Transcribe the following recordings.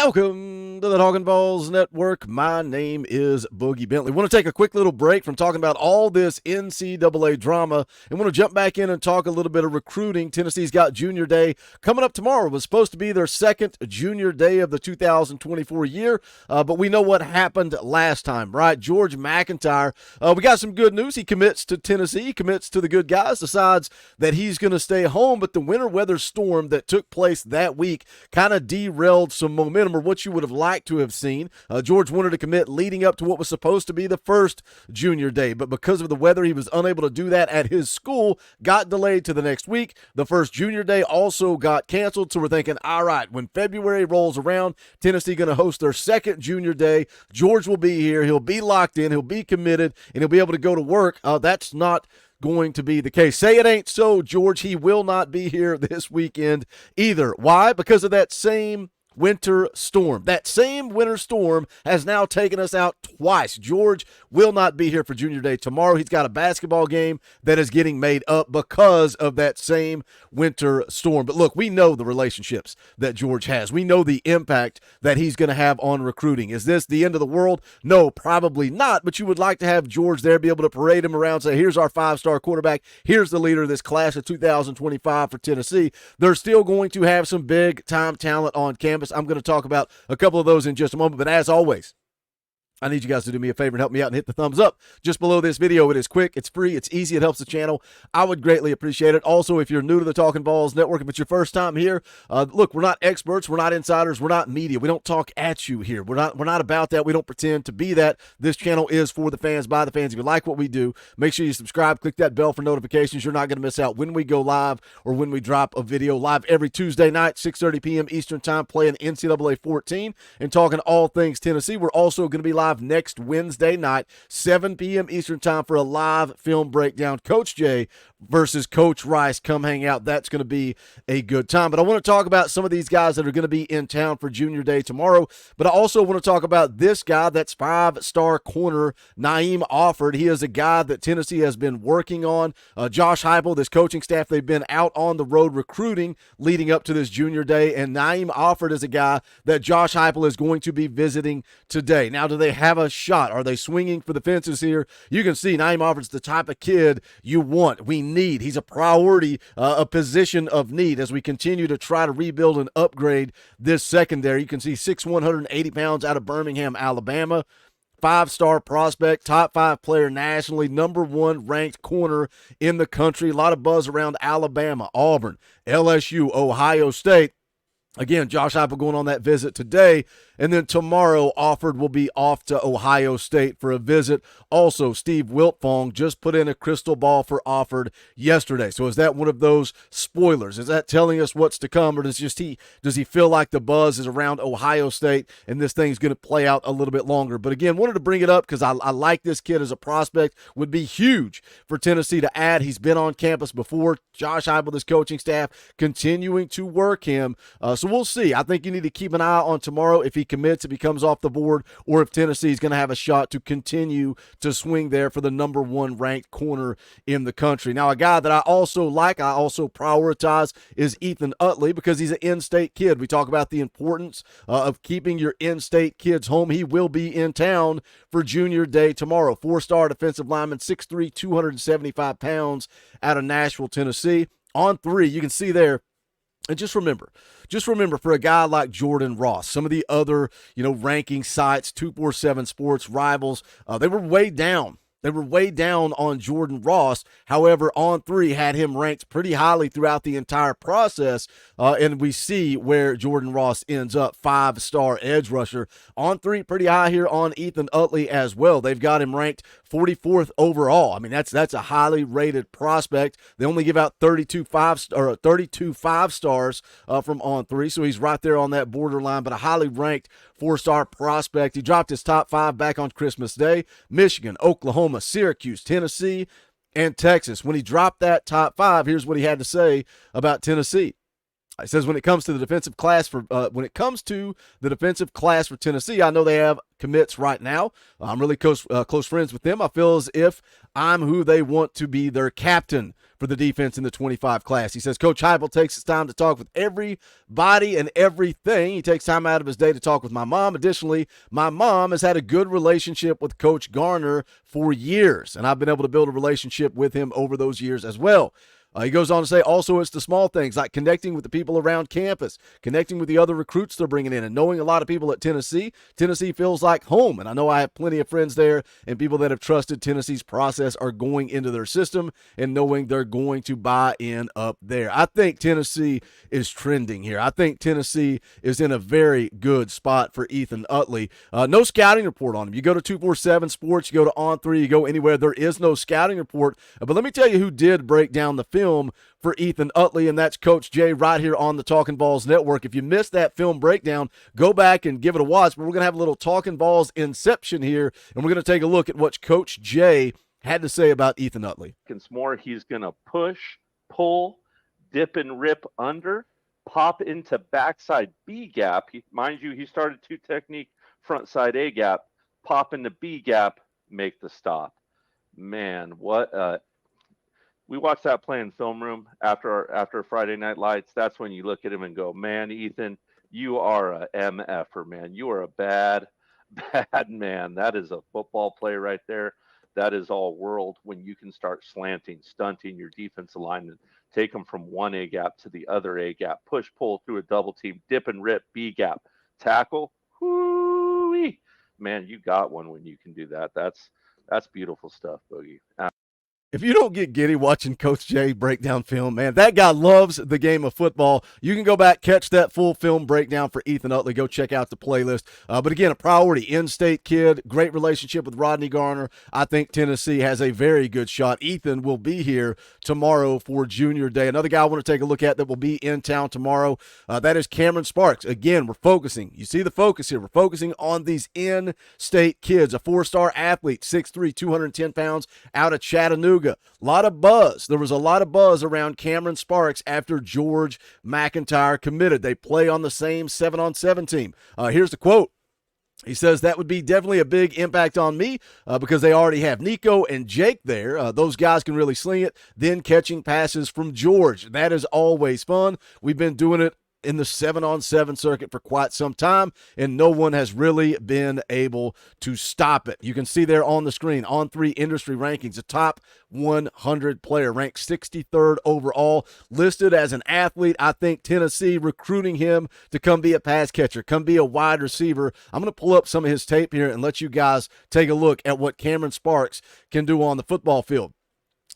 Welcome to the Talkin VAWLS Network. My name is Boogie Bentley. Want to take a quick little break from talking about all this NCAA drama and want to jump back in and talk a little bit of recruiting. Tennessee's got Junior Day coming up tomorrow. It was supposed to be their second Junior Day of the 2024 year, but we know what happened last time, right? George McIntyre, we got some good news. He commits to Tennessee, he commits to the good guys, decides that he's going to stay home, but the winter weather storm that took place that week kind of derailed some momentum, or what you would have liked to have seen. George wanted to commit leading up to what was supposed to be the first Junior Day, but because of the weather, he was unable to do that at his school, got delayed to the next week. The first Junior Day also got canceled, so we're thinking, all right, when February rolls around, Tennessee going to host their second Junior Day. George will be here. He'll be locked in. He'll be committed, and he'll be able to go to work. That's not going to be the case. Say it ain't so, George. He will not be here this weekend either. Why? Because of that same winter storm. That same winter storm has now taken us out twice. George will not be here for Junior Day tomorrow. He's got a basketball game that is getting made up because of that same winter storm. But look, we know the relationships that George has. We know the impact that he's going to have on recruiting. Is this the end of the world? No, probably not. But you would like to have George there, be able to parade him around, say, here's our five-star quarterback. Here's the leader of this class of 2025 for Tennessee. They're still going to have some big-time talent on campus. I'm going to talk about a couple of those in just a moment, but as always, I need you guys to do me a favor and help me out and hit the thumbs up just below this video. It is quick, it's free, it's easy, it helps the channel. I would greatly appreciate it. Also, if you're new to the Talkin VAWLS Network, if it's your first time here, look, we're not experts, we're not insiders, we're not media. We don't talk at you here. We're not about that. We don't pretend to be that. This channel is for the fans, by the fans. If you like what we do, make sure you subscribe, click that bell for notifications. You're not going to miss out when we go live or when we drop a video live every Tuesday night, 6:30 p.m. Eastern Time, playing NCAA 14 and talking all things Tennessee. We're also going to be live next Wednesday night, 7 p.m. Eastern Time, for a live film breakdown. Coach Jay versus Coach Rice. Come hang out. That's going to be a good time. But I want to talk about some of these guys that are going to be in town for Junior Day tomorrow. But I also want to talk about this guy, that's five-star corner, Naeem Offord. He is a guy that Tennessee has been working on. Josh Heupel, this coaching staff, they've been out on the road recruiting leading up to this Junior Day. And Naeem Offord is a guy that Josh Heupel is going to be visiting today. Now, do they have a shot? Are they swinging for the fences here? You can see Naeem Offord's the type of kid you want. We need. He's a priority, a position of need as we continue to try to rebuild and upgrade this secondary. You can see 6'1", 180 pounds, out of Birmingham, Alabama. Five-star prospect, top 5 player nationally, number 1 ranked corner in the country. A lot of buzz around Alabama, Auburn, LSU, Ohio State. Again, Josh Heupel going on that visit today, and then tomorrow Offord will be off to Ohio State for a visit. Also, Steve Wiltfong just put in a crystal ball for Offord yesterday. So is that one of those spoilers? Is that telling us what's to come, or does he feel like the buzz is around Ohio State and this thing's going to play out a little bit longer? But again, wanted to bring it up because I like this kid as a prospect. Would be huge for Tennessee to add. He's been on campus before. Josh Heupel, this coaching staff, continuing to work him. So we'll see. I think you need to keep an eye on tomorrow if he commits, if he comes off the board, or if Tennessee is going to have a shot to continue to swing there for the number 1 ranked corner in the country. Now, a guy that I also like, I also prioritize, is Ethan Utley, because he's an in-state kid. We talk about the importance of keeping your in-state kids home. He will be in town for Junior Day tomorrow. 4-star defensive lineman, 6'3", 275 pounds, out of Nashville, Tennessee. On 3, you can see there. And just remember, for a guy like Jordan Ross, some of the other, ranking sites, 247 Sports, Rivals, they were way down. They were way down on Jordan Ross. However, On 3 had him ranked pretty highly throughout the entire process, and we see where Jordan Ross ends up, 5-star edge rusher. On 3 pretty high here on Ethan Utley as well. They've got him ranked 44th overall. I mean, that's a highly rated prospect. They only give out 32 5-stars from On 3, so he's right there on that borderline, but a highly ranked 4-star prospect. He dropped his top 5 back on Christmas Day. Michigan, Oklahoma, Syracuse, Tennessee, and Texas. When he dropped that top 5, here's what he had to say about Tennessee. It says when it comes to the defensive class for Tennessee, I know they have commits right now. I'm really close friends with them. I feel as if I'm who they want to be their captain for the defense in the 25 class. He says Coach Heupel takes his time to talk with everybody and everything. He takes time out of his day to talk with my mom. Additionally, my mom has had a good relationship with Coach Garner for years, and I've been able to build a relationship with him over those years as well. He goes on to say, also, it's the small things like connecting with the people around campus, connecting with the other recruits they're bringing in, and knowing a lot of people at Tennessee. Tennessee feels like home, and I know I have plenty of friends there, and people that have trusted Tennessee's process are going into their system and knowing they're going to buy in up there. I think Tennessee is trending here. I think Tennessee is in a very good spot for Ethan Utley. No scouting report on him. You go to 247 Sports, you go to On3, you go anywhere. There is no scouting report, but let me tell you who did break down the film for Ethan Utley, and that's Coach Jay right here on the Talkin VAWLS Network. If you missed that film breakdown, go back and give it a watch, but we're going to have a little Talkin VAWLS inception here, and we're going to take a look at what Coach Jay had to say about Ethan Utley. It's more he's going to push, pull, dip and rip under, pop into backside B gap. Mind you, he started 2 technique, front side A gap, pop into B gap, make the stop. Man, what we watched that play in film room after Friday Night Lights. That's when you look at him and go, man, Ethan, you are a MFer, man. You are a bad man. That is a football play right there. That is all world when you can start slanting, stunting your defensive lineman, take them from one A gap to the other A gap, push, pull through a double team, dip and rip, B gap, tackle. Whoo-wee. Man, you got one when you can do that. That's beautiful stuff, Boogie. If you don't get giddy watching Coach Jay break down film, man, that guy loves the game of football. You can go back, catch that full film breakdown for Ethan Utley. Go check out the playlist. But again, a priority, in-state kid, great relationship with Rodney Garner. I think Tennessee has a very good shot. Ethan will be here tomorrow for Junior Day. Another guy I want to take a look at that will be in town tomorrow, that is Cameron Sparks. Again, we're focusing. You see the focus here. We're focusing on these in-state kids. A 4-star athlete, 6'3", 210 pounds, out of Chattanooga. A lot of buzz. There was a lot of buzz around Cameron Sparks after George McIntyre committed. They play on the same 7-on-7 team. Here's the quote. He says that would be definitely a big impact on me because they already have Nico and Jake there. Those guys can really sling it. Then catching passes from George. That is always fun. We've been doing it in the 7-on-7 circuit for quite some time, and no one has really been able to stop it. You can see there on the screen, On3 industry rankings, a top 100 player, ranked 63rd overall, listed as an athlete. I think Tennessee recruiting him to come be a pass catcher, come be a wide receiver. I'm going to pull up some of his tape here and let you guys take a look at what Cameron Sparks can do on the football field.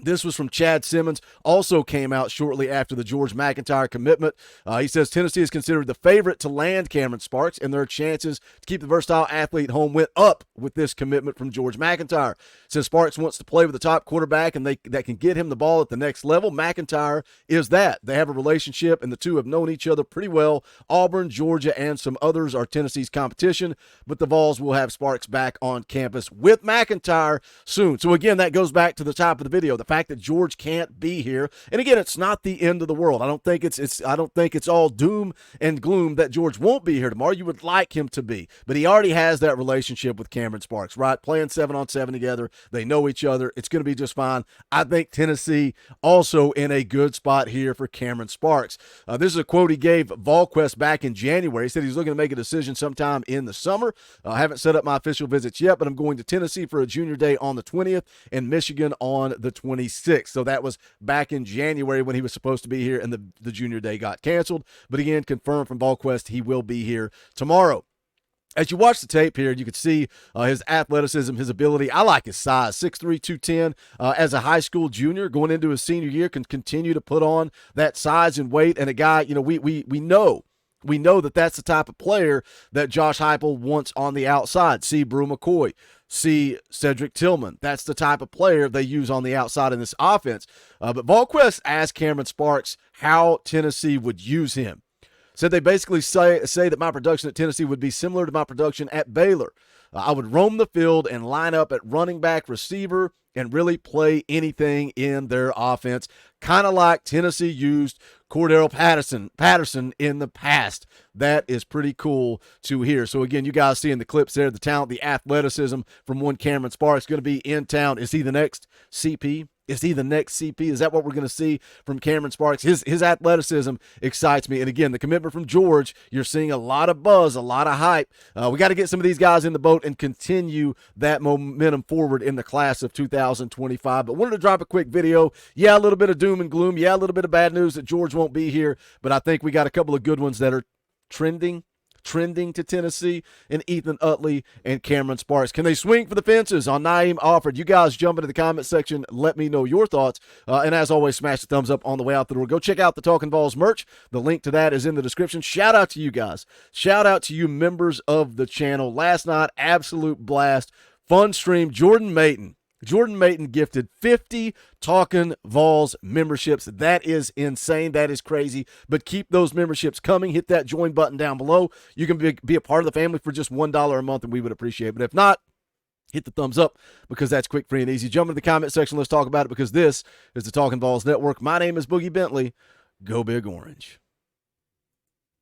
This was from Chad Simmons, also came out shortly after the George McIntyre commitment. He says Tennessee is considered the favorite to land Cameron Sparks, and their chances to keep the versatile athlete home went up with this commitment from George McIntyre. Since Sparks wants to play with the top quarterback and that can get him the ball at the next level, McIntyre is that. They have a relationship, and the two have known each other pretty well. Auburn, Georgia, and some others are Tennessee's competition, but the Vols will have Sparks back on campus with McIntyre soon. So again, that goes back to the top of the video. The fact that George can't be here, and again, it's not the end of the world. I don't think it's all doom and gloom that George won't be here tomorrow. You would like him to be, but he already has that relationship with Cameron Sparks, right? Playing 7-on-7 together, they know each other. It's going to be just fine. I think Tennessee also in a good spot here for Cameron Sparks. This is a quote he gave VolQuest back in January. He said he's looking to make a decision sometime in the summer. I haven't set up my official visits yet, but I'm going to Tennessee for a Junior Day on the 20th and Michigan on the 26th. So that was back in January when he was supposed to be here, and the Junior Day got canceled. But again, confirmed from VolQuest, he will be here tomorrow. As you watch the tape here, you can see his athleticism, his ability. I like his size, 6'3", 210. As a high school junior, going into his senior year, can continue to put on that size and weight. And a guy, we know that that's the type of player that Josh Heupel wants on the outside. See Brew McCoy. See Cedric Tillman. That's the type of player they use on the outside in this offense. But VolQuest asked Cameron Sparks how Tennessee would use him. Said they basically say that my production at Tennessee would be similar to my production at Baylor. I would roam the field and line up at running back, receiver, and really play anything in their offense, kind of like Tennessee used Cordell Patterson in the past. That is pretty cool to hear. So, again, you guys seeing the clips there, the talent, the athleticism from one Cameron Sparks going to be in town. Is he the next CP? Is he the next CP? Is that what we're going to see from Cameron Sparks? His athleticism excites me. And again, the commitment from George, you're seeing a lot of buzz, a lot of hype. We got to get some of these guys in the boat and continue that momentum forward in the class of 2025. But wanted to drop a quick video. Yeah, a little bit of doom and gloom. Yeah, a little bit of bad news that George won't be here. But I think we got a couple of good ones that are trending to Tennessee, and Ethan Utley and Cameron Sparks. Can they swing for the fences on Naeem Offord? You guys jump into the comment section. Let me know your thoughts. And as always, smash the thumbs up on the way out the door. Go check out the Talkin VAWLS merch. The link to that is in the description. Shout out to you guys. Shout out to you members of the channel. Last night, absolute blast. Fun stream. Jordan Mayton gifted 50 Talkin VAWLS memberships. That is insane. That is crazy. But keep those memberships coming. Hit that join button down below. You can be a part of the family for just $1 a month, and we would appreciate it. But if not, hit the thumbs up because that's quick, free, and easy. Jump into the comment section. Let's talk about it because this is the Talkin VAWLS Network. My name is Boogie Bentley. Go Big Orange.